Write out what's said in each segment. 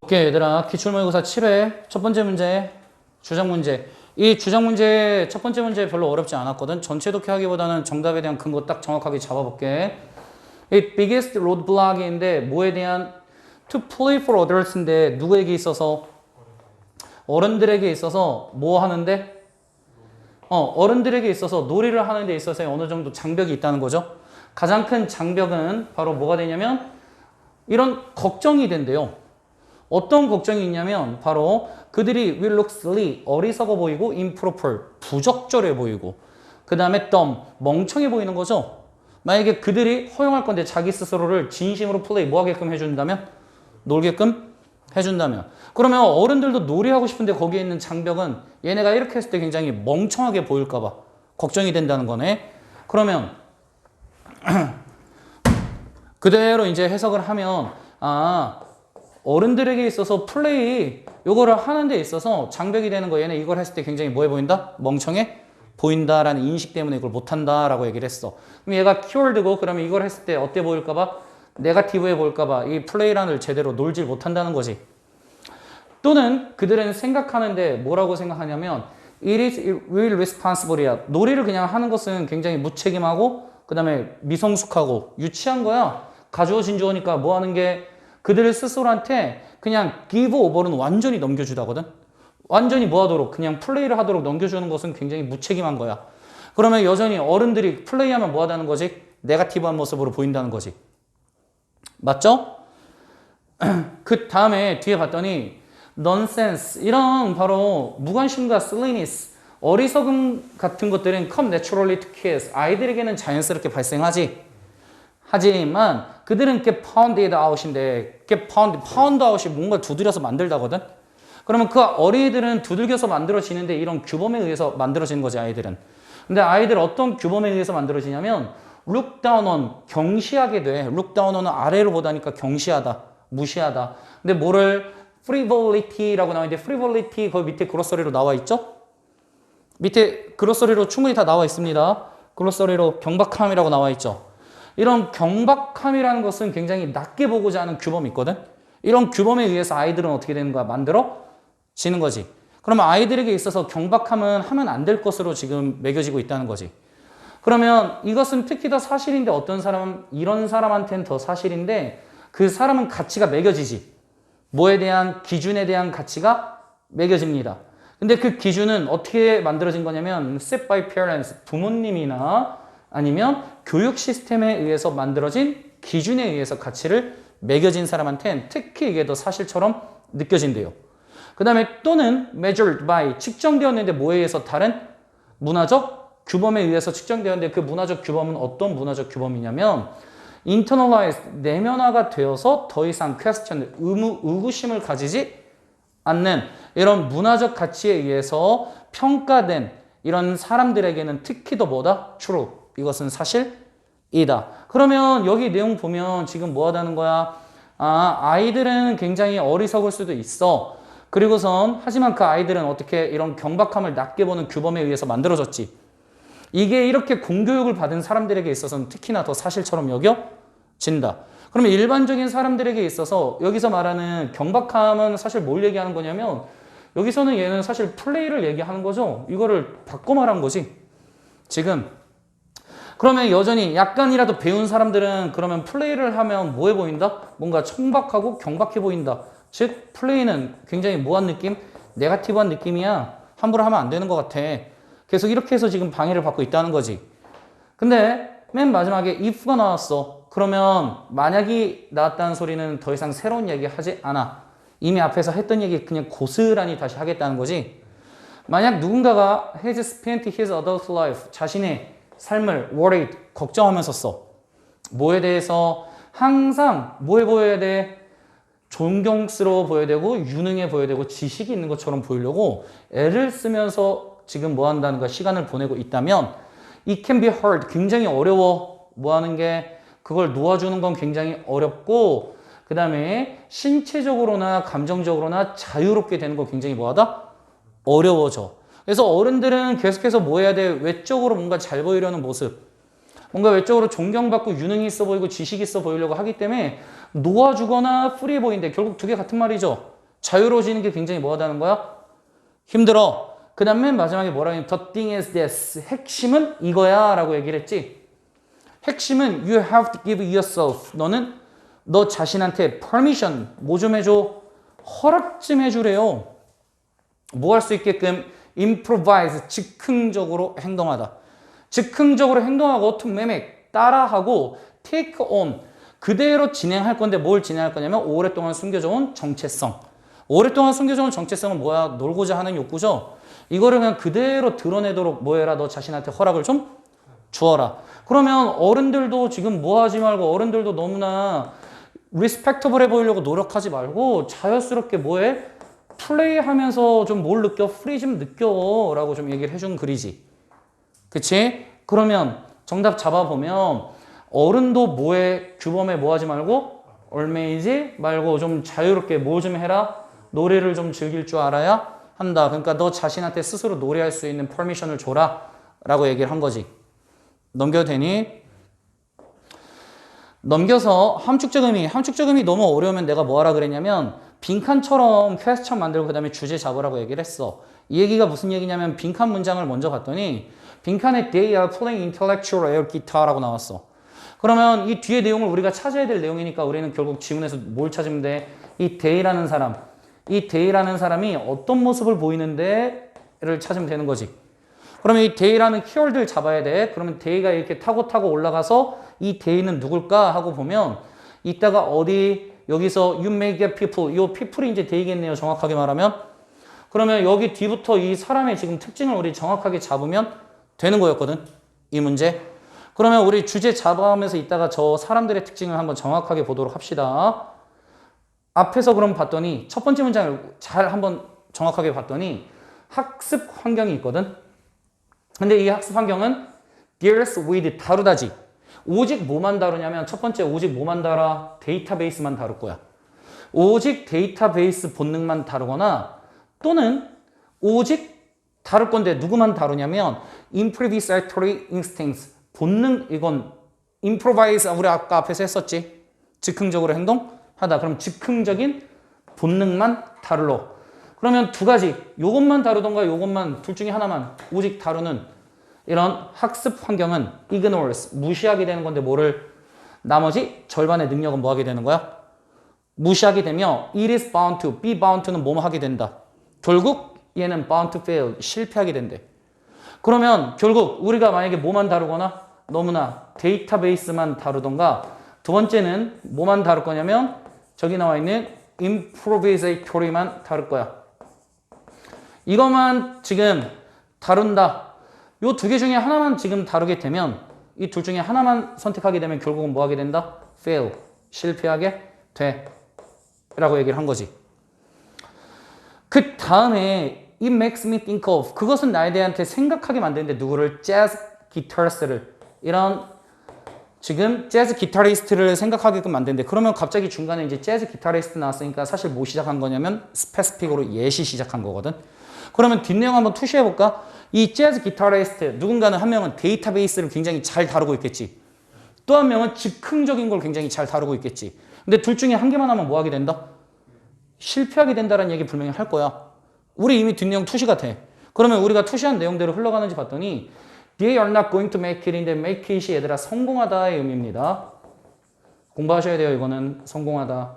오케이 얘들아, 기출모의고사 7회 첫 번째 문제 주장 문제. 이 주장 문제 첫 번째 문제 별로 어렵지 않았거든. 전체 독해하기보다는 정답에 대한 근거 딱 정확하게 잡아볼게. 이 biggest roadblock인데 뭐에 대한 to play for adults인데 누구에게 있어서? 어른들에게 있어서 뭐 하는데? 어른들에게 있어서 놀이를 하는 데 있어서 어느 정도 장벽이 있다는 거죠. 가장 큰 장벽은 바로 뭐가 되냐면 이런 걱정이 된대요. 어떤 걱정이 있냐면 바로 그들이 will look silly, 어리석어 보이고 improper, 부적절해 보이고 그 다음에 dumb, 멍청해 보이는 거죠. 만약에 그들이 허용할 건데 자기 스스로를 진심으로 플레이 뭐 하게끔 해준다면? 놀게끔 해준다면 그러면 어른들도 놀이하고 싶은데 거기에 있는 장벽은 얘네가 이렇게 했을 때 굉장히 멍청하게 보일까 봐 걱정이 된다는 거네. 그러면 그대로 이제 해석을 하면 어른들에게 있어서 플레이 요거를 하는 데 있어서 장벽이 되는 거 얘네 이걸 했을 때 굉장히 뭐해 보인다? 멍청해 보인다라는 인식 때문에 이걸 못한다라고 얘기를 했어. 그럼 얘가 키워드고 그러면 이걸 했을 때 어때 보일까 봐? 네거티브해 보일까 봐 이 플레이란을 제대로 놀질 못한다는 거지. 또는 그들은 생각하는데 뭐라고 생각하냐면 it is irresponsible이야. 놀이를 그냥 하는 것은 굉장히 무책임하고 그 다음에 미성숙하고 유치한 거야. 가주어 진주어니까 뭐 하는 게 그들 스스로한테 그냥 give over는 완전히 넘겨주다거든. 완전히 뭐 하도록 그냥 플레이를 하도록 넘겨주는 것은 굉장히 무책임한 거야. 그러면 여전히 어른들이 플레이하면 뭐 하다는 거지? 네거티브한 모습으로 보인다는 거지. 맞죠? 그 다음에 뒤에 봤더니 nonsense 이런 바로 무관심과 silliness 어리석음 같은 것들은 come naturally to kids 아이들에게는 자연스럽게 발생하지. 하지만 그들은 get pounded out인데 get pound out이 뭔가 두드려서 만들다거든. 그러면 그 어린이들은 두들겨서 만들어지는데 이런 규범에 의해서 만들어지는 거지 아이들은. 근데 아이들 어떤 규범에 의해서 만들어지냐면 look down on 경시하게 돼. look down on은 아래로 보다니까 경시하다, 무시하다. 근데 뭐를 frivolity라고 나와 있는데 frivolity 거기 밑에 글로서리로 나와 있죠? 밑에 글로서리로 충분히 다 나와 있습니다. 글로서리로 경박함이라고 나와 있죠. 이런 경박함이라는 것은 굉장히 낮게 보고자 하는 규범이 있거든. 이런 규범에 의해서 아이들은 어떻게 되는 거야? 만들어지는 거지. 그러면 아이들에게 있어서 경박함은 하면 안 될 것으로 지금 매겨지고 있다는 거지. 그러면 이것은 특히 더 사실인데 어떤 사람은 이런 사람한테는 더 사실인데 그 사람은 가치가 매겨지지. 뭐에 대한 기준에 대한 가치가 매겨집니다. 근데 그 기준은 어떻게 만들어진 거냐면 set by parents, 부모님이나 아니면 교육 시스템에 의해서 만들어진 기준에 의해서 가치를 매겨진 사람한테는 특히 이게 더 사실처럼 느껴진대요. 그 다음에 또는 measured by 측정되었는데 뭐에 의해서 다른 문화적 규범에 의해서 측정되었는데 그 문화적 규범은 어떤 문화적 규범이냐면 internalized 내면화가 되어서 더 이상 question 의구심을 가지지 않는 이런 문화적 가치에 의해서 평가된 이런 사람들에게는 특히 더 뭐다? true. 이것은 사실이다. 그러면 여기 내용 보면 지금 뭐 하다는 거야? 아이들은 굉장히 어리석을 수도 있어. 그리고선 하지만 그 아이들은 어떻게 이런 경박함을 낮게 보는 규범에 의해서 만들어졌지. 이게 이렇게 공교육을 받은 사람들에게 있어서는 특히나 더 사실처럼 여겨진다. 그러면 일반적인 사람들에게 있어서 여기서 말하는 경박함은 사실 뭘 얘기하는 거냐면 여기서는 얘는 사실 플레이를 얘기하는 거죠. 이거를 바꿔 말한 거지. 지금 그러면 여전히 약간이라도 배운 사람들은 그러면 플레이를 하면 뭐해 보인다? 뭔가 청박하고 경박해 보인다. 즉 플레이는 굉장히 뭐한 느낌? 네거티브한 느낌이야. 함부로 하면 안 되는 것 같아. 계속 이렇게 해서 지금 방해를 받고 있다는 거지. 근데 맨 마지막에 if가 나왔어. 그러면 만약이 나왔다는 소리는 더 이상 새로운 얘기 하지 않아. 이미 앞에서 했던 얘기 그냥 고스란히 다시 하겠다는 거지. 만약 누군가가 has spent his adult life 자신의 삶을 worried 걱정하면서 써. 뭐에 대해서 항상 뭐해 보여야 돼? 존경스러워 보여야 되고 유능해 보여야 되고 지식이 있는 것처럼 보이려고 애를 쓰면서 지금 뭐 한다는 거야? 시간을 보내고 있다면 it can be hard. 굉장히 어려워. 뭐 하는 게 그걸 놓아주는 건 굉장히 어렵고 그 다음에 신체적으로나 감정적으로나 자유롭게 되는 거 굉장히 뭐하다? 어려워져. 그래서 어른들은 계속해서 뭐 해야 돼? 외적으로 뭔가 잘 보이려는 모습. 뭔가 외적으로 존경받고 유능이 있어 보이고 지식이 있어 보이려고 하기 때문에 놓아주거나 프리해 보이는데 결국 두 개 같은 말이죠. 자유로워지는 게 굉장히 뭐하다는 거야? 힘들어. 그 다음 맨 마지막에 뭐라고 했냐면 the thing is this. 핵심은 이거야 라고 얘기를 했지. 핵심은 you have to give yourself. 너는 너 자신한테 permission. 뭐 좀 해줘? 허락 좀 해주래요. 뭐 할 수 있게끔 improvise. 즉흥적으로 행동하다. 즉흥적으로 행동하고 to mimic. 따라하고 take on. 그대로 진행할 건데 뭘 진행할 거냐면 오랫동안 숨겨져온 정체성. 오랫동안 숨겨져온 정체성은 뭐야? 놀고자 하는 욕구죠. 이거를 그냥 그대로 드러내도록 뭐 해라? 너 자신한테 허락을 좀 주어라. 그러면 어른들도 지금 뭐 하지 말고 어른들도 너무나 리스펙터블해 보이려고 노력하지 말고 자연스럽게 뭐해? 플레이하면서 좀 뭘 느껴? 프리 좀 느껴 라고 좀 얘기를 해준 글이지. 그치? 그러면 정답 잡아보면 어른도 뭐해? 규범에 뭐 하지 말고 얽매이지 말고 좀 자유롭게 뭐 좀 해라? 노래를 좀 즐길 줄 알아야 한다. 그러니까 너 자신한테 스스로 노래할 수 있는 퍼미션을 줘라 라고 얘기를 한 거지. 넘겨도 되니? 넘겨서 함축적 의미 너무 어려우면 내가 뭐 하라 그랬냐면 빈칸처럼 퀘스천 만들고 그 다음에 주제 잡으라고 얘기를 했어. 이 얘기가 무슨 얘기냐면 빈칸 문장을 먼저 봤더니 빈칸에 They are playing intellectual air guitar라고 나왔어. 그러면 이 뒤에 내용을 우리가 찾아야 될 내용이니까 우리는 결국 지문에서 뭘 찾으면 돼? 이 They라는 사람. 이 They라는 사람이 어떤 모습을 보이는데를 찾으면 되는 거지. 그러면 이 They라는 키워드를 잡아야 돼. 그러면 They가 이렇게 타고 올라가서 이 They는 누굴까 하고 보면 이따가 어디 여기서 you may get people. 이 people이 이제 They겠네요. 정확하게 말하면. 그러면 여기 뒤부터 이 사람의 지금 특징을 우리 정확하게 잡으면 되는 거였거든. 이 문제. 그러면 우리 주제 잡아가면서 이따가 저 사람들의 특징을 한번 정확하게 보도록 합시다. 앞에서 그럼 봤더니 첫 번째 문장을 잘 한번 정확하게 봤더니 학습 환경이 있거든. 근데 이 학습 환경은 deals with 다루다지. 오직 뭐만 다루냐면 첫 번째 오직 뭐만 다뤄? 데이터베이스만 다룰 거야. 오직 데이터베이스 본능만 다루거나 또는 오직 다룰 건데 누구만 다루냐면 improvisatory instincts. 본능 이건 improvise 우리 아까 앞에서 했었지. 즉흥적으로 행동하다. 그럼 즉흥적인 본능만 다룰러. 그러면 두 가지. 요것만 다루던가 요것만 둘 중에 하나만 오직 다루는 이런 학습 환경은 ignores 무시하게 되는 건데 뭐를 나머지 절반의 능력은 뭐 하게 되는 거야? 무시하게 되며 it is bound to, be bound to는 뭐뭐 하게 된다. 결국 얘는 bound to fail 실패하게 된대. 그러면 결국 우리가 만약에 뭐만 다루거나 너무나 데이터베이스만 다루던가 두 번째는 뭐만 다룰 거냐면 저기 나와 있는 improvisatory만 다룰 거야. 이것만 지금 다룬다. 요 두 개 중에 하나만 지금 다루게 되면 이 둘 중에 하나만 선택하게 되면 결국은 뭐 하게 된다? fail. 실패하게 돼. 라고 얘기를 한 거지. 그 다음에 it makes me think of 그것은 나에 대한테 생각하게 만드는데 누구를? 재즈 기타리스트를 이런 지금 재즈 기타리스트를 생각하게끔 만드는데 그러면 갑자기 중간에 이제 재즈 기타리스트 나왔으니까 사실 뭐 시작한 거냐면 스페시픽으로 예시 시작한 거거든. 그러면 뒷내용 한번 투시해 볼까? 이 재즈 기타리스트 누군가는 한 명은 데이터베이스를 굉장히 잘 다루고 있겠지. 또 한 명은 즉흥적인 걸 굉장히 잘 다루고 있겠지. 근데 둘 중에 한 개만 하면 뭐 하게 된다? 실패하게 된다는 얘기 분명히 할 거야. 우리 이미 뒷내용 투시가 돼. 그러면 우리가 투시한 내용대로 흘러가는지 봤더니 They are not going to make it인데 make it이 얘들아 성공하다의 의미입니다. 공부하셔야 돼요. 이거는 성공하다.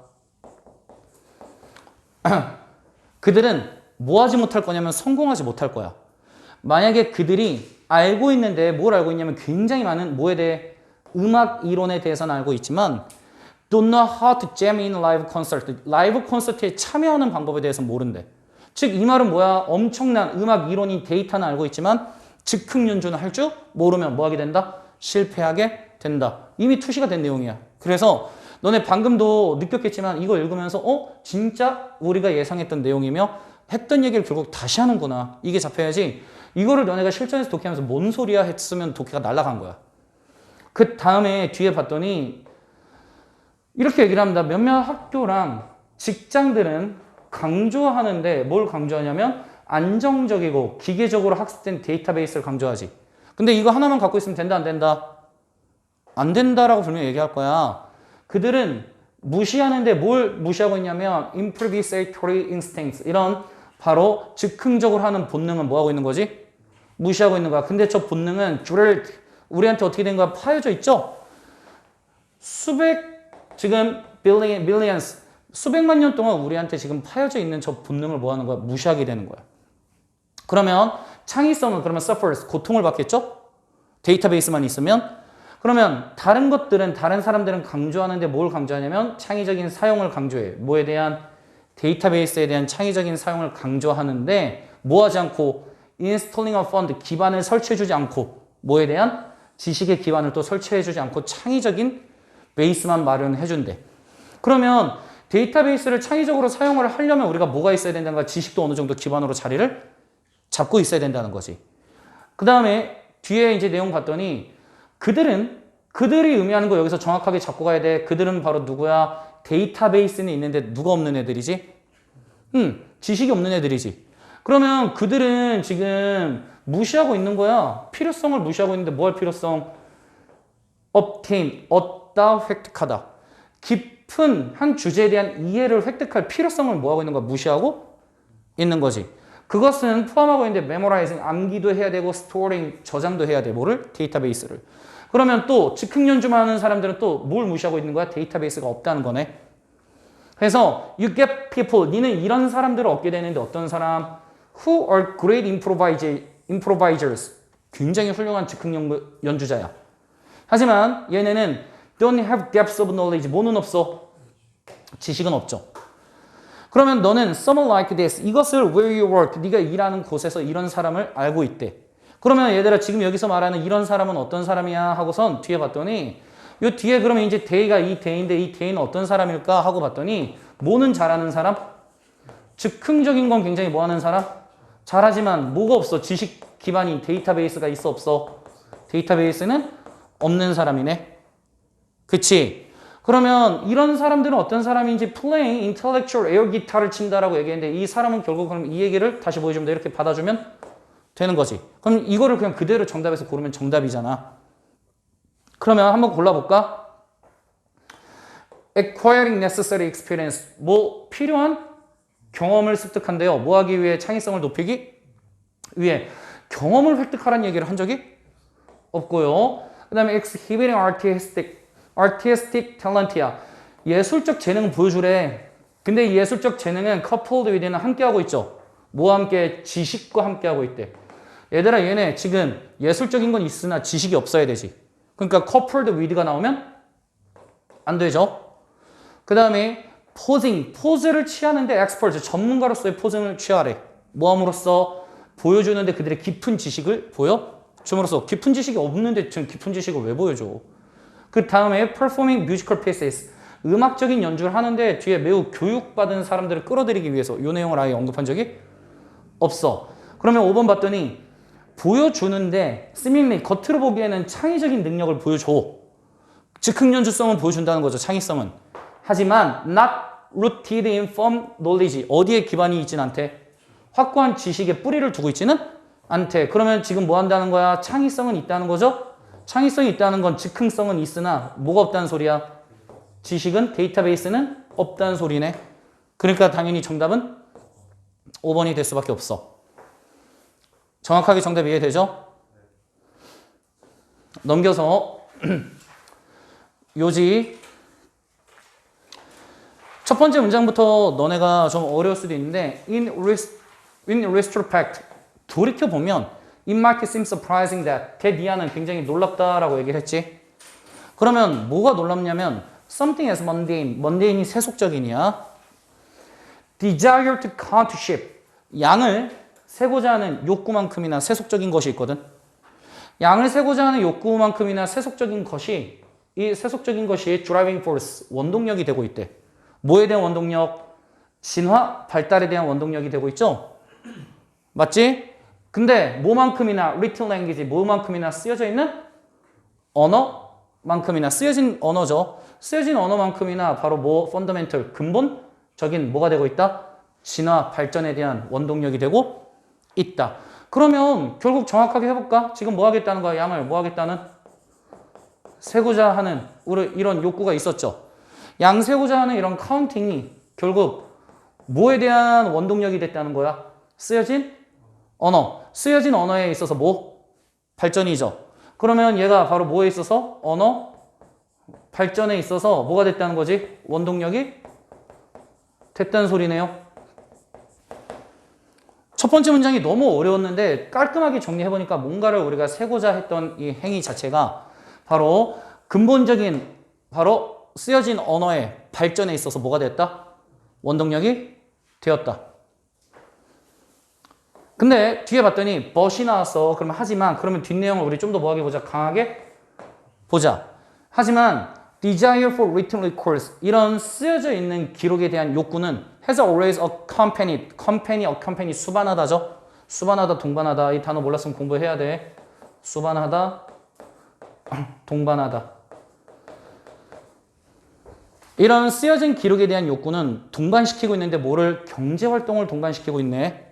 그들은 뭐 하지 못할 거냐면 성공하지 못할 거야. 만약에 그들이 알고 있는데 뭘 알고 있냐면 굉장히 많은 뭐에 대해 음악 이론에 대해서는 알고 있지만 don't know how to jam in live concert. 라이브 콘서트에 참여하는 방법에 대해서 모른대. 즉 이 말은 뭐야? 엄청난 음악 이론인 데이터는 알고 있지만 즉흥 연주는 할 줄 모르면 뭐 하게 된다? 실패하게 된다. 이미 투시가 된 내용이야. 그래서 너네 방금도 느꼈겠지만 이거 읽으면서 진짜 우리가 예상했던 내용이며 했던 얘기를 결국 다시 하는구나. 이게 잡혀야지. 이거를 너네가 실전에서 독해하면서 뭔 소리야 했으면 독해가 날아간 거야. 그 다음에 뒤에 봤더니 이렇게 얘기를 합니다. 몇몇 학교랑 직장들은 강조하는데 뭘 강조하냐면 안정적이고 기계적으로 학습된 데이터베이스를 강조하지. 근데 이거 하나만 갖고 있으면 된다 안 된다? 안 된다라고 분명히 얘기할 거야. 그들은 무시하는데 뭘 무시하고 있냐면 improvisatory instincts 이런 바로 즉흥적으로 하는 본능은 뭐 하고 있는 거지? 무시하고 있는 거야. 근데 저 본능은 drilled 우리한테 어떻게 된 거야? 파여져 있죠? 지금 billions 수백만 년 동안 우리한테 지금 파여져 있는 저 본능을 뭐 하는 거야? 무시하게 되는 거야. 그러면 창의성은 그러면 suffers 고통을 받겠죠? 데이터베이스만 있으면 그러면 다른 것들은 다른 사람들은 강조하는데 뭘 강조하냐면 창의적인 사용을 강조해. 뭐에 대한 데이터베이스에 대한 창의적인 사용을 강조하는데 뭐 하지 않고 installing a fund 기반을 설치해 주지 않고 뭐에 대한 지식의 기반을 또 설치해 주지 않고 창의적인 베이스만 마련해 준대. 그러면 데이터베이스를 창의적으로 사용을 하려면 우리가 뭐가 있어야 된다는 거야? 지식도 어느 정도 기반으로 자리를 잡고 있어야 된다는 거지. 그 다음에 뒤에 이제 내용 봤더니 그들이 의미하는 거 여기서 정확하게 잡고 가야 돼. 그들은 바로 누구야? 데이터베이스는 있는데 누가 없는 애들이지? 지식이 없는 애들이지. 그러면 그들은 지금 무시하고 있는 거야. 필요성을 무시하고 있는데 뭐 할 필요성? obtain, 얻다, 획득하다. 깊은 한 주제에 대한 이해를 획득할 필요성을 뭐 하고 있는 거야? 무시하고 있는 거지. 그것은 포함하고 있는데 memorizing, 암기도 해야 되고 storing, 저장도 해야 돼. 뭐를? 데이터베이스를. 그러면 또 즉흥 연주만 하는 사람들은 또 뭘 무시하고 있는 거야? 데이터베이스가 없다는 거네. 그래서 you get people, 니는 이런 사람들을 얻게 되는데 어떤 사람? Who are great improvisers. 굉장히 훌륭한 즉흥 연주자야. 하지만 얘네는 don't have depth of knowledge. 뭐는 없어? 지식은 없죠. 그러면 너는 someone like this, 이것을 where you work, 네가 일하는 곳에서 이런 사람을 알고 있대. 그러면 얘들아 지금 여기서 말하는 이런 사람은 어떤 사람이야 하고선 뒤에 봤더니 요 뒤에 그러면 이제 데이가 이 데이인데 이 데이는 어떤 사람일까 하고 봤더니 뭐는 잘하는 사람? 즉흥적인 건 굉장히 뭐 하는 사람? 잘하지만 뭐가 없어? 지식 기반이 데이터베이스가 있어 없어? 데이터베이스는 없는 사람이네. 그치? 그러면 이런 사람들은 어떤 사람인지 playing intellectual air 기타를 친다라고 얘기했는데 이 사람은 결국 그럼 이 얘기를 다시 보여주면 돼. 이렇게 받아주면 되는 거지. 그럼 이거를 그냥 그대로 정답에서 고르면 정답이잖아. 그러면 한번 골라볼까? acquiring necessary experience. 뭐 필요한 경험을 습득한대요. 뭐 하기 위해? 창의성을 높이기 위해. 경험을 획득하라는 얘기를 한 적이 없고요. 그 다음에 exhibiting artistic talent이야. 예술적 재능을 보여주래. 근데 이 예술적 재능은 coupled with는 함께하고 있죠. 뭐와 함께? 지식과 함께하고 있대. 얘들아 얘네 지금 예술적인 건 있으나 지식이 없어야 되지. 그러니까 coupled with가 나오면 안 되죠. 그 다음에 posing, 포즈를 취하는데 expert, 전문가로서의 포즈를 취하래. 뭐함으로써? 보여주는데 그들의 깊은 지식을 보여줌으로써. 깊은 지식이 없는데 지금 깊은 지식을 왜 보여줘? 그 다음에 performing musical pieces, 음악적인 연주를 하는데 뒤에 매우 교육받은 사람들을 끌어들이기 위해서. 이 내용을 아예 언급한 적이 없어. 그러면 5번 봤더니 보여주는데 seemingly 겉으로 보기에는 창의적인 능력을 보여줘. 즉흥 연주성은 보여준다는 거죠. 창의성은. 하지만 not rooted in firm knowledge. 어디에 기반이 있진 않대. 확고한 지식에 뿌리를 두고 있지는 않대. 그러면 지금 뭐 한다는 거야? 창의성은 있다는 거죠. 창의성이 있다는 건 즉흥성은 있으나 뭐가 없다는 소리야? 지식은, 데이터베이스는 없다는 소리네. 그러니까 당연히 정답은 5번이 될 수밖에 없어. 정확하게 정답 이해되죠? 넘겨서 요지 첫 번째 문장부터 너네가 좀 어려울 수도 있는데 in retrospect 돌이켜보면 it might seem surprising that 디아는 굉장히 놀랍다라고 얘기를 했지. 그러면 뭐가 놀랍냐면 something as mundane이 세속적이냐, desire to count sheep 양을 세고자 하는 욕구만큼이나 세속적인 것이 있거든. 양을 세고자 하는 욕구만큼이나 세속적인 것이 이 세속적인 것이 driving force 원동력이 되고 있대. 뭐에 대한 원동력? 진화, 발달에 대한 원동력이 되고 있죠? 맞지? 근데 뭐만큼이나 written language, 뭐만큼이나 쓰여져 있는 언어만큼이나 쓰여진 언어죠. 쓰여진 언어만큼이나 바로 뭐 fundamental, 근본적인 뭐가 되고 있다? 진화, 발전에 대한 원동력이 되고 있다. 그러면 결국 정확하게 해볼까? 지금 뭐 하겠다는 거야? 양을 뭐 하겠다는? 세고자 하는 이런 욕구가 있었죠. 양세고자 하는 이런 카운팅이 결국 뭐에 대한 원동력이 됐다는 거야? 쓰여진 언어. 쓰여진 언어에 있어서 뭐? 발전이죠. 그러면 얘가 바로 뭐에 있어서? 언어 발전에 있어서 뭐가 됐다는 거지? 원동력이 됐다는 소리네요. 첫 번째 문장이 너무 어려웠는데 깔끔하게 정리해보니까 뭔가를 우리가 세고자 했던 이 행위 자체가 바로 근본적인 바로 쓰여진 언어의 발전에 있어서 뭐가 됐다? 원동력이 되었다. 근데 뒤에 봤더니 but이 나왔어. 그러면 하지만 그러면 뒷내용을 우리 좀 더 뭐하게 보자? 강하게 보자. 하지만 desire for written records 이런 쓰여져 있는 기록에 대한 욕구는 has always accompanied accompany 수반하다죠. 수반하다 동반하다 이 단어 몰랐으면 공부해야 돼. 수반하다 동반하다 이런 쓰여진 기록에 대한 욕구는 동반시키고 있는데 뭐를? 경제활동을 동반시키고 있네.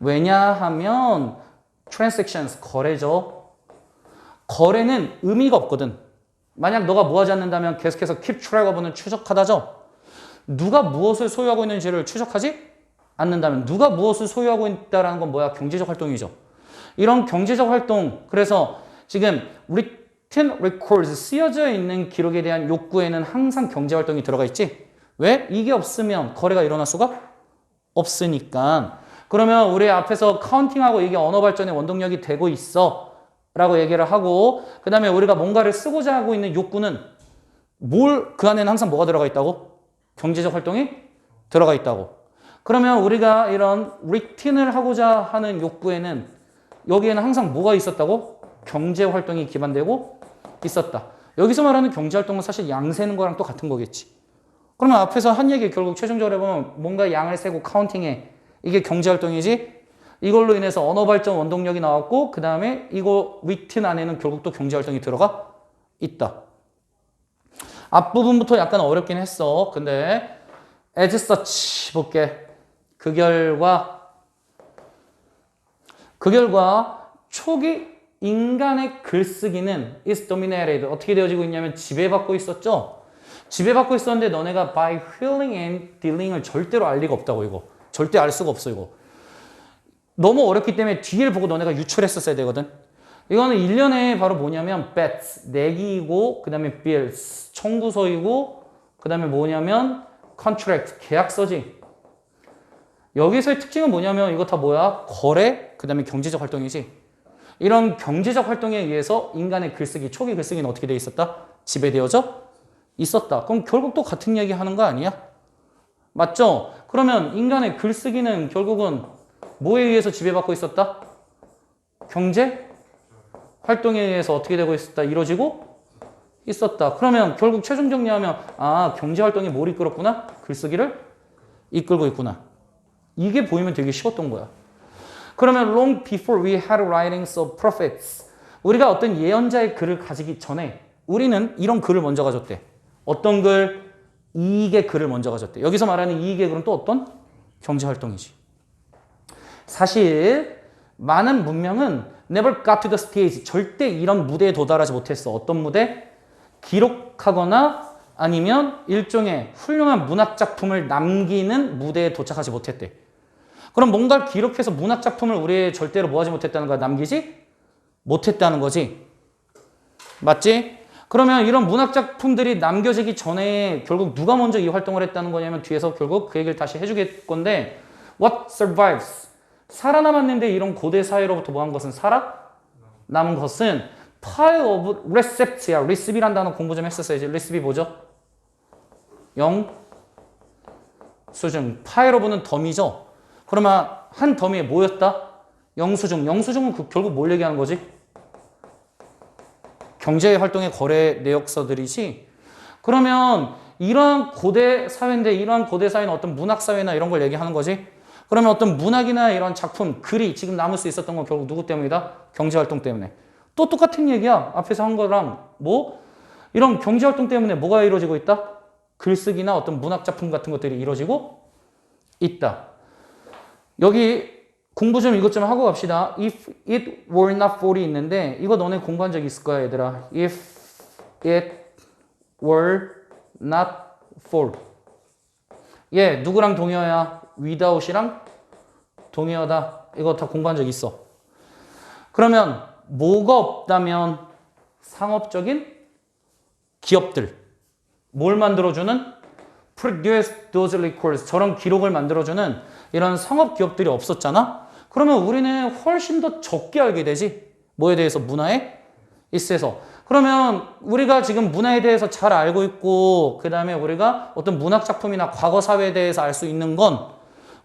왜냐하면 transactions 거래죠. 거래는 의미가 없거든. 만약 너가 뭐 하지 않는다면 계속해서 keep track of는 추적하다죠. 누가 무엇을 소유하고 있는지를 추적하지 않는다면 누가 무엇을 소유하고 있다는 건 뭐야? 경제적 활동이죠. 이런 경제적 활동 그래서 지금 written records 쓰여져 있는 기록에 대한 욕구에는 항상 경제활동이 들어가 있지. 왜? 이게 없으면 거래가 일어날 수가 없으니까. 그러면 우리 앞에서 카운팅하고 이게 언어 발전의 원동력이 되고 있어 라고 얘기를 하고 그 다음에 우리가 뭔가를 쓰고자 하고 있는 욕구는 그 안에는 항상 뭐가 들어가 있다고? 경제적 활동이 들어가 있다고. 그러면 우리가 이런 written을 하고자 하는 욕구에는 여기에는 항상 뭐가 있었다고? 경제 활동이 기반되고 있었다. 여기서 말하는 경제 활동은 사실 양 세는 거랑 또 같은 거겠지. 그러면 앞에서 한 얘기 결국 최종적으로 해보면 뭔가 양을 세고 카운팅해. 이게 경제 활동이지. 이걸로 인해서 언어 발전 원동력이 나왔고 그 다음에 이거 written 안에는 결국 또 경제 활동이 들어가 있다. 앞부분부터 약간 어렵긴 했어. 근데 as such 볼게. 그 결과 초기 인간의 글쓰기는 is dominated 어떻게 되어지고 있냐면 지배받고 있었죠. 지배받고 있었는데 너네가 by wheeling and dealing을 절대로 알 리가 없다고. 이거 절대 알 수가 없어. 이거 너무 어렵기 때문에 뒤를 보고 너네가 유출했었어야 되거든. 이거는 1년에 바로 뭐냐면 bets 내기이고 그 다음에 bills 청구서이고 그 다음에 뭐냐면 contract 계약서지. 여기서의 특징은 뭐냐면 이거 다 뭐야? 거래 그 다음에 경제적 활동이지. 이런 경제적 활동에 의해서 인간의 글쓰기 초기 글쓰기는 어떻게 돼 있었다? 지배되어져 있었다. 그럼 결국 또 같은 얘기 하는 거 아니야? 맞죠? 그러면 인간의 글쓰기는 결국은 뭐에 의해서 지배받고 있었다? 경제 활동에 의해서 어떻게 되고 있었다? 이루어지고 있었다. 그러면 결국 최종 정리하면 경제 활동이 뭘 이끌었구나? 글쓰기를 이끌고 있구나. 이게 보이면 되게 쉬웠던 거야. 그러면 long before we had writings of prophets 우리가 어떤 예언자의 글을 가지기 전에 우리는 이런 글을 먼저 가졌대. 어떤 글? 이익의 글을 먼저 가졌대. 여기서 말하는 이익의 글은 또 어떤? 경제활동이지. 사실 많은 문명은 never got to the stage 절대 이런 무대에 도달하지 못했어. 어떤 무대? 기록하거나 아니면 일종의 훌륭한 문학작품을 남기는 무대에 도착하지 못했대. 그럼 뭔가를 기록해서 문학작품을 우리 절대로 뭐 하지 못했다는 거야? 남기지 못했다는 거지. 맞지? 그러면 이런 문학작품들이 남겨지기 전에 결국 누가 먼저 이 활동을 했다는 거냐면 뒤에서 결국 그 얘기를 다시 해주길 건데 What survives? 살아남았는데 이런 고대 사회로부터 뭐 한 것은 살아남은 것은 pile of recept야. recep이란 단어 공부 좀 했었어야지. recep이 뭐죠? 영수증. pile of는 덤이죠. 그러면 한 덤이 뭐였다? 영수증. 영수증은 결국 뭘 얘기하는 거지? 경제활동의 거래 내역서들이지. 그러면 이러한 고대 사회인데 이러한 고대 사회는 어떤 문학사회나 이런 걸 얘기하는 거지. 그러면 어떤 문학이나 이런 작품, 글이 지금 남을 수 있었던 건 결국 누구 때문이다? 경제활동 때문에. 또 똑같은 얘기야. 앞에서 한 거랑 이런 경제활동 때문에 뭐가 이루어지고 있다? 글쓰기나 어떤 문학작품 같은 것들이 이루어지고 있다. 여기 공부 좀 이것 좀 하고 갑시다. If it were not for이 있는데 이거 너네 공부한 적 있을 거야 얘들아. If it were not for. 얘 누구랑 동의어야? without이랑 동의어다. 이거 다 공부한 적 있어. 그러면 뭐가 없다면 상업적인 기업들. 뭘 만들어주는? produce those records. 저런 기록을 만들어주는 이런 상업 기업들이 없었잖아? 그러면 우리는 훨씬 더 적게 알게 되지. 뭐에 대해서? 문화에 있어서. 그러면 우리가 지금 문화에 대해서 잘 알고 있고 그 다음에 우리가 어떤 문학 작품이나 과거 사회에 대해서 알 수 있는 건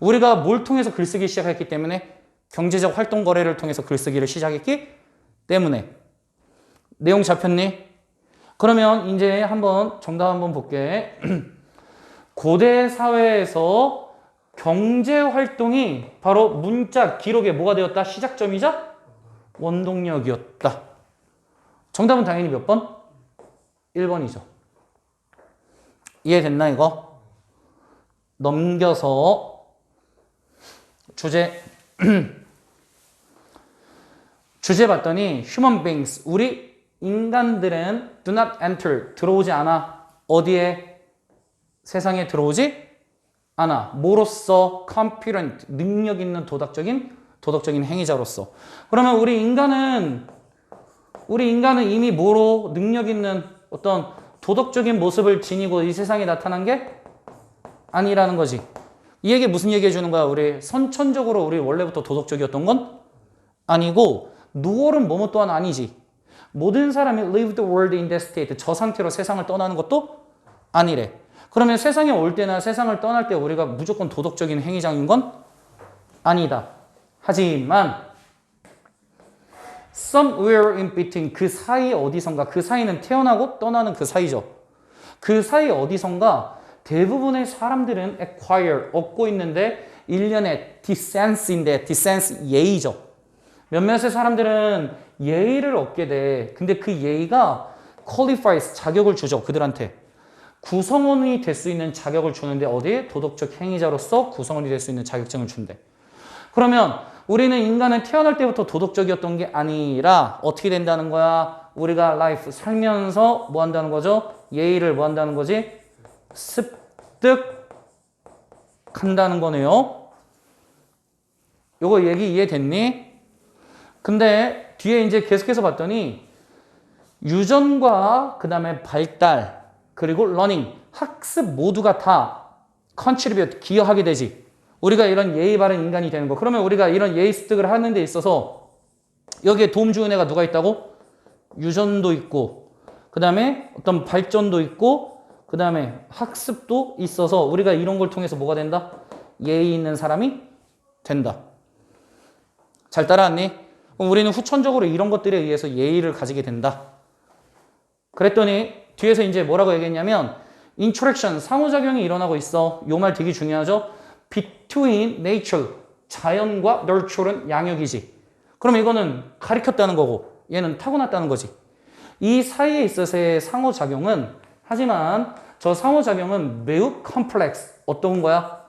우리가 뭘 통해서 글쓰기 시작했기 때문에 경제적 활동 거래를 통해서 글쓰기를 시작했기 때문에. 내용 잡혔니? 그러면 이제 한번 정답 한번 볼게. 고대 사회에서 경제 활동이 바로 문자, 기록의 뭐가 되었다? 시작점이자 원동력이었다. 정답은 당연히 몇 번? 1번이죠. 이해됐나 이거? 넘겨서 주제 주제 봤더니 human beings, 우리 인간들은 do not enter, 들어오지 않아. 어디에? 세상에 들어오지 않아. 뭐로써? competent, 능력 있는 도덕적인 행위자로서. 그러면 우리 인간은 이미 뭐로? 능력 있는 어떤 도덕적인 모습을 지니고 이 세상에 나타난 게 아니라는 거지. 이 얘기 무슨 얘기 해주는 거야? 우리 선천적으로 우리 원래부터 도덕적이었던 건 아니고 누월은 뭐뭐 또한 아니지. 모든 사람이 live the world in that state, 저 상태로 세상을 떠나는 것도 아니래. 그러면 세상에 올 때나 세상을 떠날 때 우리가 무조건 도덕적인 행위장인 건 아니다. 하지만 somewhere in between, 그 사이 어디선가, 그 사이는 태어나고 떠나는 그 사이죠. 그 사이 어디선가 대부분의 사람들은 acquire, 얻고 있는데 일련의 decence인데, decence 예의죠. 몇몇의 사람들은 예의를 얻게 돼. 근데 그 예의가 qualifies, 자격을 주죠. 그들한테. 구성원이 될 수 있는 자격을 주는데 어디에? 도덕적 행위자로서 구성원이 될 수 있는 자격증을 준대. 그러면 우리는 인간은 태어날 때부터 도덕적이었던 게 아니라 어떻게 된다는 거야? 우리가 라이프 살면서 뭐 한다는 거죠? 예의를 뭐 한다는 거지? 습득한다는 거네요. 요거 얘기 이해됐니? 근데 뒤에 이제 계속해서 봤더니 유전과 그 다음에 발달 그리고 러닝, 학습 모두가 다 contribute, 기여하게 되지. 우리가 이런 예의 바른 인간이 되는 거. 그러면 우리가 이런 예의 습득을 하는 데 있어서 여기에 도움 주는 애가 누가 있다고? 유전도 있고 그 다음에 어떤 발전도 있고 그 다음에 학습도 있어서 우리가 이런 걸 통해서 뭐가 된다? 예의 있는 사람이 된다. 잘 따라왔니? 우리는 후천적으로 이런 것들에 의해서 예의를 가지게 된다. 그랬더니 뒤에서 이제 뭐라고 얘기했냐면 interaction, 상호작용이 일어나고 있어. 요 말 되게 중요하죠. between nature, 자연과 nurture는 양육이지. 그럼 이거는 가리켰다는 거고 얘는 타고났다는 거지. 이 사이에 있어서의 상호작용은 하지만 저 상호작용은 매우 complex, 어떤 거야?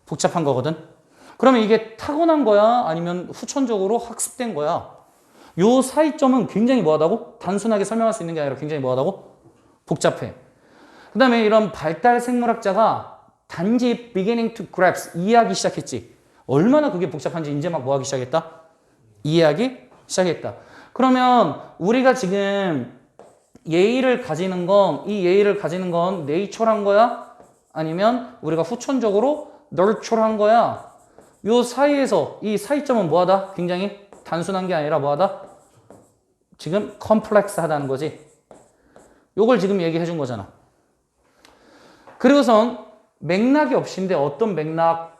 복잡한 거거든. 그러면 이게 타고난 거야? 아니면 후천적으로 학습된 거야? 요 사이점은 굉장히 뭐하다고? 단순하게 설명할 수 있는 게 아니라 굉장히 뭐하다고? 복잡해. 그 다음에 이런 발달 생물학자가 단지 beginning to grasp, 이해하기 시작했지. 얼마나 그게 복잡한지 이제 막 뭐하기 시작했다? 이해하기 시작했다. 그러면 우리가 지금 예의를 가지는 건, 이 예의를 가지는 건 네이처란 거야? 아니면 우리가 후천적으로 nurture한 거야? 요 사이에서 이 사이점은 뭐하다? 굉장히 단순한 게 아니라 뭐하다? 지금 컴플렉스하다는 거지. 요걸 지금 얘기해 준 거잖아. 그리고선 맥락이 없인데 어떤 맥락?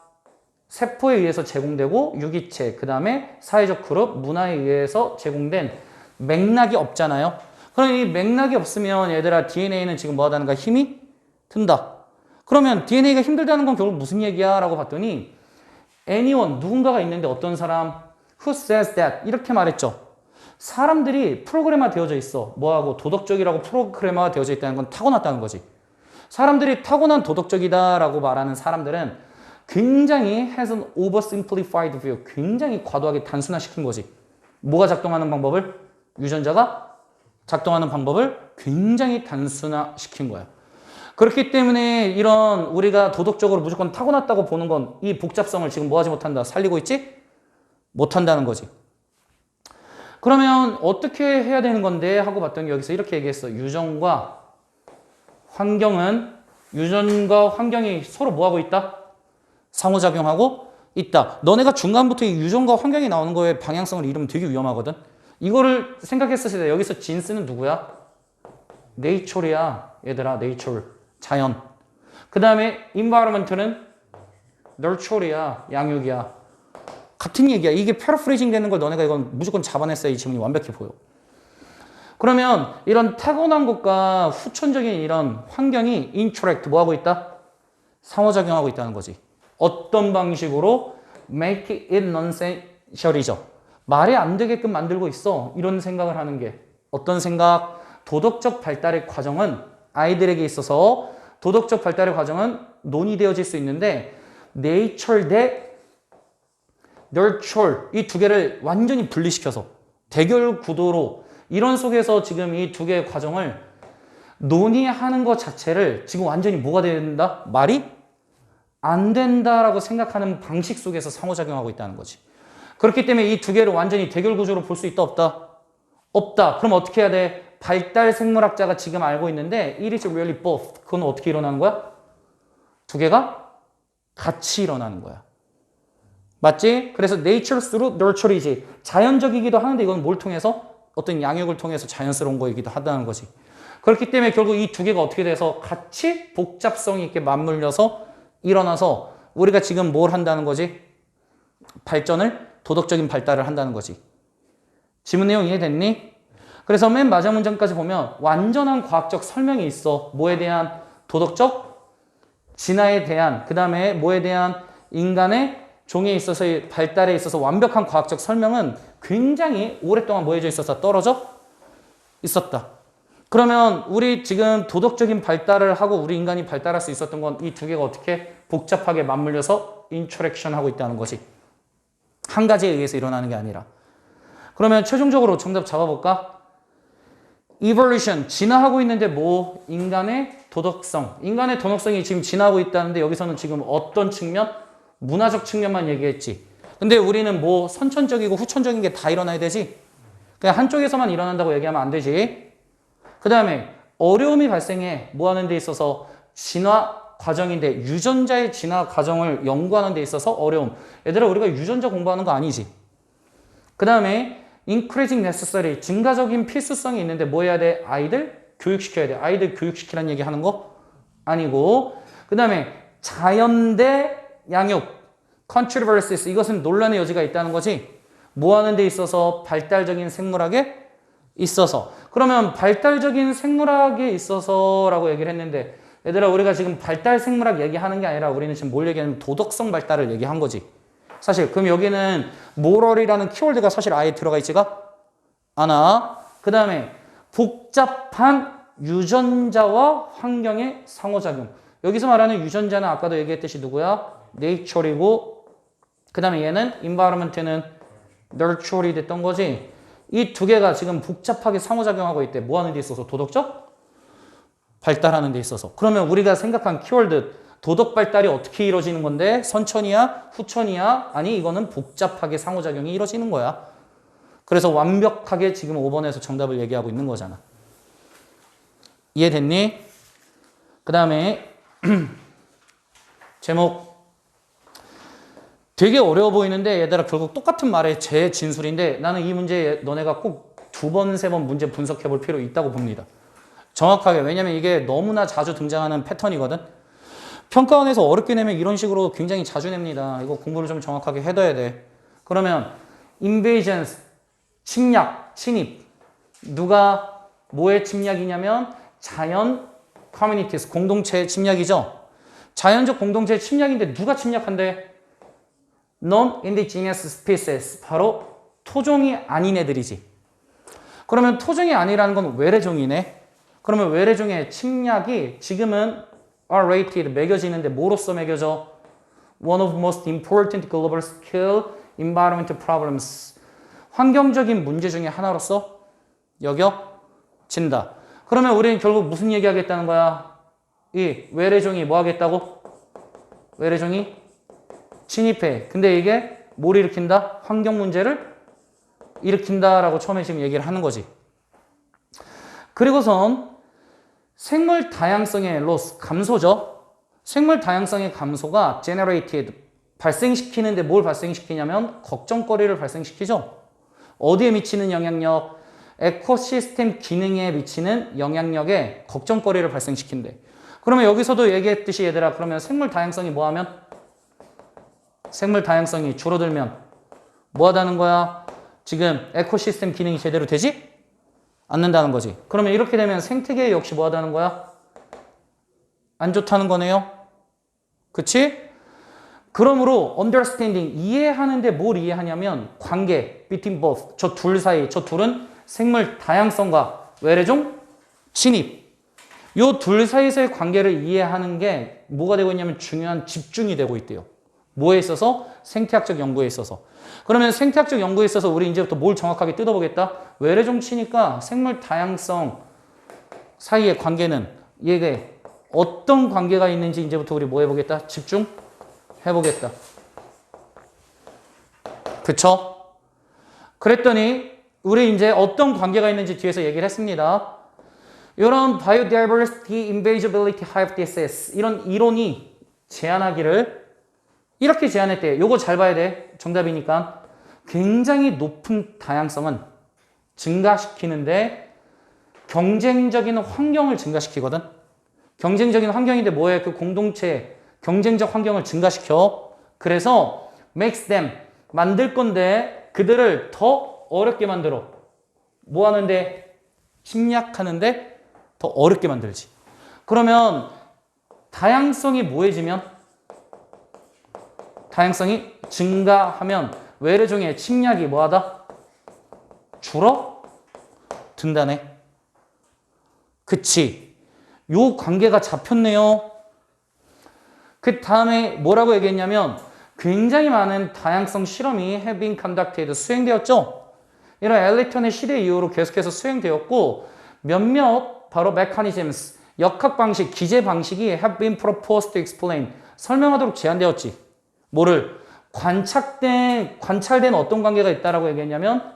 세포에 의해서 제공되고 유기체, 그 다음에 사회적 그룹, 문화에 의해서 제공된 맥락이 없잖아요. 그럼 이 맥락이 없으면 얘들아 DNA는 지금 뭐하다는가? 힘이 든다. 그러면 DNA가 힘들다는 건 결국 무슨 얘기야? 라고 봤더니 anyone, 누군가가 있는데 어떤 사람? Who says that? 이렇게 말했죠. 사람들이 프로그래머 되어져 있어. 뭐하고? 도덕적이라고 프로그래머가 되어져 있다는 건 타고났다는 거지. 사람들이 타고난 도덕적이다라고 말하는 사람들은 굉장히 has an oversimplified view. 굉장히 과도하게 단순화시킨 거지. 뭐가 작동하는 방법을? 유전자가 작동하는 방법을 굉장히 단순화시킨 거야. 그렇기 때문에 이런 우리가 도덕적으로 무조건 타고났다고 보는 건 이 복잡성을 지금 뭐 하지 못한다? 살리고 있지? 못한다는 거지. 그러면 어떻게 해야 되는 건데? 하고 봤더니 여기서 이렇게 얘기했어. 유전과 환경이 서로 뭐 하고 있다? 상호작용하고 있다. 너네가 중간부터 이 유전과 환경이 나오는 거에 방향성을 잃으면 되게 위험하거든. 이거를 생각했을 때 여기서 진스는 누구야? 네이처이야. 얘들아, 네이처. 자연. 그 다음에 environment는 nurture이야. 양육이야. 같은 얘기야. 이게 패러프레이징 되는 걸 너네가 이건 무조건 잡아냈어야 이 지문이 완벽해 보여. 그러면 이런 타고난 것과 후천적인 이런 환경이 interact 뭐 하고 있다? 상호작용하고 있다는 거지. 어떤 방식으로? make it nonsensical 이죠. 말이 안 되게끔 만들고 있어. 이런 생각을 하는 게. 어떤 생각? 도덕적 발달의 과정은 아이들에게 있어서 도덕적 발달의 과정은 논의되어질 수 있는데 nature 대 nurture 이 두 개를 완전히 분리시켜서 대결 구도로 이런 속에서 지금 이 두 개의 과정을 논의하는 것 자체를 지금 완전히 뭐가 된다? 말이 안 된다라고 생각하는 방식 속에서 상호작용하고 있다는 거지. 그렇기 때문에 이 두 개를 완전히 대결 구조로 볼 수 있다 없다? 없다. 그럼 어떻게 해야 돼? 발달 생물학자가 지금 알고 있는데 it is really both. 그건 어떻게 일어나는 거야? 두 개가 같이 일어나는 거야. 맞지? 그래서 nature through nurture이지. 자연적이기도 하는데 이건 뭘 통해서? 어떤 양육을 통해서 자연스러운 거이기도 하다는 거지. 그렇기 때문에 결국 이 두 개가 어떻게 돼서 같이 복잡성 있게 맞물려서 일어나서 우리가 지금 뭘 한다는 거지? 발전을, 도덕적인 발달을 한다는 거지. 지문 내용 이해됐니? 그래서 맨 마지막 문장까지 보면 완전한 과학적 설명이 있어. 뭐에 대한? 도덕적 진화에 대한, 그 다음에 뭐에 대한? 인간의 종에 있어서의 발달에 있어서 완벽한 과학적 설명은 굉장히 오랫동안 뭐해져 있었다? 떨어져 있었다. 그러면 우리 지금 도덕적인 발달을 하고 우리 인간이 발달할 수 있었던 건 이 두 개가 어떻게 복잡하게 맞물려서 인터랙션 하고 있다는 거지. 한 가지에 의해서 일어나는 게 아니라. 그러면 최종적으로 정답 잡아볼까? evolution, 진화하고 있는데 뭐? 인간의 도덕성. 인간의 도덕성이 지금 진화하고 있다는데 여기서는 지금 어떤 측면? 문화적 측면만 얘기했지. 근데 우리는 뭐 선천적이고 후천적인 게 다 일어나야 되지? 그냥 한쪽에서만 일어난다고 얘기하면 안 되지. 그 다음에 어려움이 발생해. 뭐 하는 데 있어서? 진화 과정인데 유전자의 진화 과정을 연구하는 데 있어서 어려움. 얘들아 우리가 유전자 공부하는 거 아니지? 그 다음에 increasing necessary, 증가적인 필수성이 있는데 뭐 해야 돼? 아이들 교육시켜야 돼. 아이들 교육시키라는 얘기 하는 거 아니고. 그 다음에 자연 대 양육, controversies, 이것은 논란의 여지가 있다는 거지. 뭐 하는 데 있어서? 발달적인 생물학에 있어서. 그러면 발달적인 생물학에 있어서 라고 얘기를 했는데 얘들아 우리가 지금 발달 생물학 얘기하는 게 아니라 우리는 지금 뭘 얘기하냐면 도덕성 발달을 얘기한 거지. 사실 그럼 여기는 moral이라는 키워드가 사실 아예 들어가 있지가 않아. 그 다음에 복잡한 유전자와 환경의 상호작용. 여기서 말하는 유전자는 아까도 얘기했듯이 누구야? nature이고 그 다음에 얘는 environment는 nurture이 됐던 거지. 이 두 개가 지금 복잡하게 상호작용하고 있대. 뭐 하는 데 있어서? 도덕적 발달하는 데 있어서. 그러면 우리가 생각한 키워드 도덕 발달이 어떻게 이루어지는 건데? 선천이야? 후천이야? 아니 이거는 복잡하게 상호작용이 이루어지는 거야. 그래서 완벽하게 지금 5번에서 정답을 얘기하고 있는 거잖아. 이해됐니? 그 다음에 제목 되게 어려워 보이는데 얘들아 결국 똑같은 말의 제 진술인데 나는 이 문제 너네가 꼭 2번, 3번 문제 분석해 볼 필요 있다고 봅니다. 정확하게. 왜냐면 이게 너무나 자주 등장하는 패턴이거든. 평가원에서 어렵게 내면 이런 식으로 굉장히 자주 냅니다. 이거 공부를 좀 정확하게 해둬야 돼. 그러면 invasions, 침략, 침입. 누가 뭐의 침략이냐면 자연 communities, 공동체의 침략이죠. 자연적 공동체의 침략인데 누가 침략한대? non-indigenous species, 바로 토종이 아닌 애들이지. 그러면 토종이 아니라는 건 외래종이네. 그러면 외래종의 침략이 지금은 R-rated 매겨지는데 뭐로써 매겨져? One of the most important global scale environmental problems. 환경적인 문제 중에 하나로서 여겨진다. 그러면 우리는 결국 무슨 얘기하겠다는 거야? 이 외래종이 뭐 하겠다고? 외래종이 침입해. 근데 이게 뭘 일으킨다? 환경 문제를 일으킨다라고 처음에 지금 얘기를 하는 거지. 그리고선 생물 다양성의 로스, 감소죠. 생물 다양성의 감소가 generated, 발생시키는데 뭘 발생시키냐면 걱정거리를 발생시키죠. 어디에 미치는 영향력? 에코시스템 기능에 미치는 영향력에 걱정거리를 발생시킨대. 그러면 여기서도 얘기했듯이 얘들아, 그러면 생물 다양성이 뭐 하면? 생물 다양성이 줄어들면 뭐 하다는 거야? 지금 에코시스템 기능이 제대로 되지 않는다는 거지. 그러면 이렇게 되면 생태계 역시 뭐 하다는 거야? 안 좋다는 거네요. 그치? 그러므로 understanding, 이해하는데 뭘 이해하냐면 관계, between both, 저 둘 사이, 저 둘은 생물 다양성과 외래종 진입, 요 둘 사이에서의 관계를 이해하는 게 뭐가 되고 있냐면 중요한 집중이 되고 있대요. 뭐에 있어서? 생태학적 연구에 있어서. 그러면 생태학적 연구에 있어서 우리 이제부터 뭘 정확하게 뜯어보겠다? 외래종 치니까 생물 다양성 사이의 관계는 이게 어떤 관계가 있는지 이제부터 우리 뭐 해보겠다? 집중해보겠다. 그쵸? 그랬더니 우리 이제 어떤 관계가 있는지 뒤에서 얘기를 했습니다. 이런 biodiversity invasibility hypothesis, 이런 이론이 제안하기를 이렇게 제안했대요. 요거 잘 봐야 돼. 정답이니까. 굉장히 높은 다양성은 증가시키는데 경쟁적인 환경을 증가시키거든. 경쟁적인 환경인데 뭐예요? 그 공동체 경쟁적 환경을 증가시켜. 그래서 makes them, 만들 건데 그들을 더 어렵게 만들어. 뭐 하는데? 침략하는데 더 어렵게 만들지. 그러면 다양성이 뭐해지면? 다양성이 증가하면 외래종의 침략이 뭐하다? 줄어든다네. 그치? 요 관계가 잡혔네요. 그 다음에 뭐라고 얘기했냐면 굉장히 많은 다양성 실험이 have been conducted, 수행되었죠. 이런 엘리턴의 시대 이후로 계속해서 수행되었고 몇몇 바로 mechanisms, 역학 방식, 기제 방식이 have been proposed to explain, 설명하도록 제안되었지. 뭐를? 관찰된 어떤 관계가 있다라고 얘기했냐면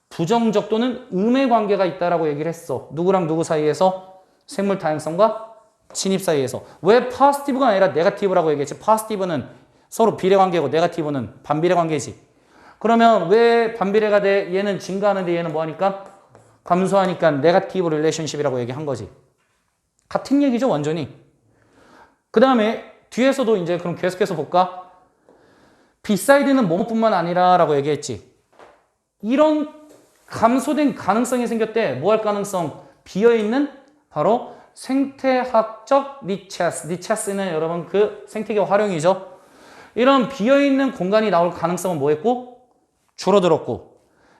부정적 또는 음의 관계가 있다라고 얘기를 했어. 누구랑 누구 사이에서? 생물 다양성과 침입 사이에서. 왜 포지티브가 아니라 네거티브라고 얘기했지? 포지티브는 서로 비례 관계고 네거티브는 반비례 관계지. 그러면 왜 반비례가 돼? 얘는 증가하는데 얘는 뭐하니까? 감소하니까 네거티브 릴레이션십이라고 얘기한 거지. 같은 얘기죠, 완전히. 그 다음에 뒤에서도 이제 그럼 계속해서 볼까? 비사이드는 뭐뭐뿐만 아니라 라고 얘기했지. 이런 감소된 가능성이 생겼대. 뭐 할 가능성? 비어있는 바로 생태학적 니체스. 니체스는 여러분 그 생태계 활용이죠. 이런 비어있는 공간이 나올 가능성은 뭐 했고? 줄어들었고.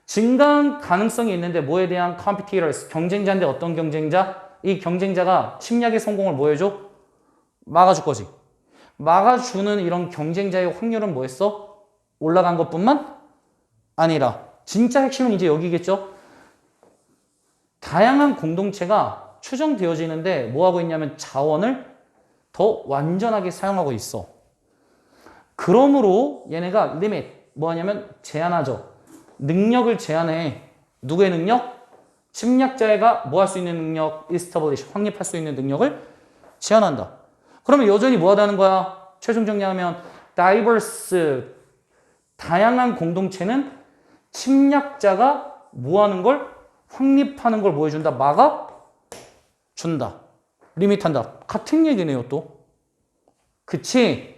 증가한 가능성이 있는데 뭐에 대한 competitors, 경쟁자인데 어떤 경쟁자? 이 경쟁자가 침략의 성공을 뭐 해줘? 막아줄 거지. 막아주는 이런 경쟁자의 확률은 뭐였어? 올라간 것뿐만 아니라 진짜 핵심은 이제 여기겠죠. 다양한 공동체가 추정되어지는데 뭐하고 있냐면 자원을 더 완전하게 사용하고 있어. 그러므로 얘네가 리밋, 뭐하냐면 제한하죠. 능력을 제한해. 누구의 능력? 침략자가 뭐 할 수 있는 능력? establish, 확립할 수 있는 능력을 제한한다. 그러면 여전히 뭐 하다는 거야? 최종 정리하면 diverse, 다양한 공동체는 침략자가 뭐 하는 걸? 확립하는 걸 뭐 해준다? 막아준다. 리밋한다. 같은 얘기네요, 또. 그치?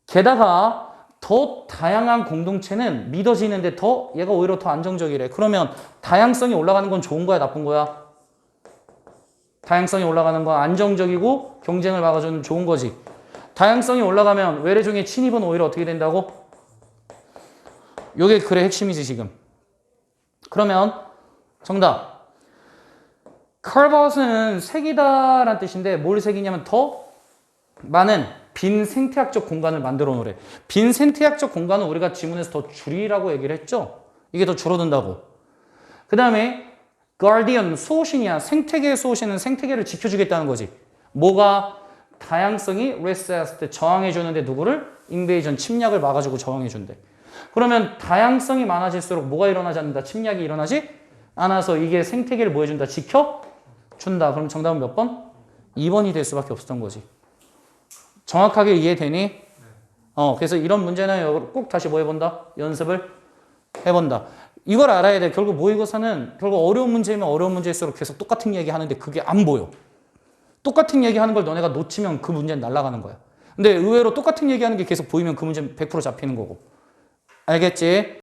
게다가 더 다양한 공동체는 믿어지는데 더 얘가 오히려 더 안정적이래. 그러면 다양성이 올라가는 건 좋은 거야, 나쁜 거야? 다양성이 올라가는 건 안정적이고 경쟁을 막아주는 좋은 거지. 다양성이 올라가면 외래종의 침입은 오히려 어떻게 된다고? 요게 글의 핵심이지 지금. 그러면 정답. carveout은 색이다라는 뜻인데 뭘 색이냐면 더 많은 빈 생태학적 공간을 만들어 놓으래. 빈 생태학적 공간은 우리가 지문에서 더 줄이라고 얘기를 했죠. 이게 더 줄어든다고. 그 다음에 guardian, 수호신이야. 생태계의 수호신은 생태계를 지켜주겠다는 거지. 뭐가 다양성이 레스했을 때 저항해 주는데 누구를? 인베이전 침략을 막아주고 저항해 준대. 그러면 다양성이 많아질수록 뭐가 일어나지 않는다? 침략이 일어나지 않아서 이게 생태계를 뭐 해준다? 지켜준다. 그럼 정답은 몇 번? 2번이 될 수밖에 없었던 거지. 정확하게 이해되니? 그래서 이런 문제는 꼭 다시 뭐 해본다? 연습을 해본다. 이걸 알아야 돼. 결국 모의고사는 결국 어려운 문제면 어려운 문제일수록 계속 똑같은 얘기 하는데 그게 안 보여. 똑같은 얘기 하는 걸 너네가 놓치면 그 문제는 날아가는 거야. 근데 의외로 똑같은 얘기 하는 게 계속 보이면 그 문제는 100% 잡히는 거고. 알겠지?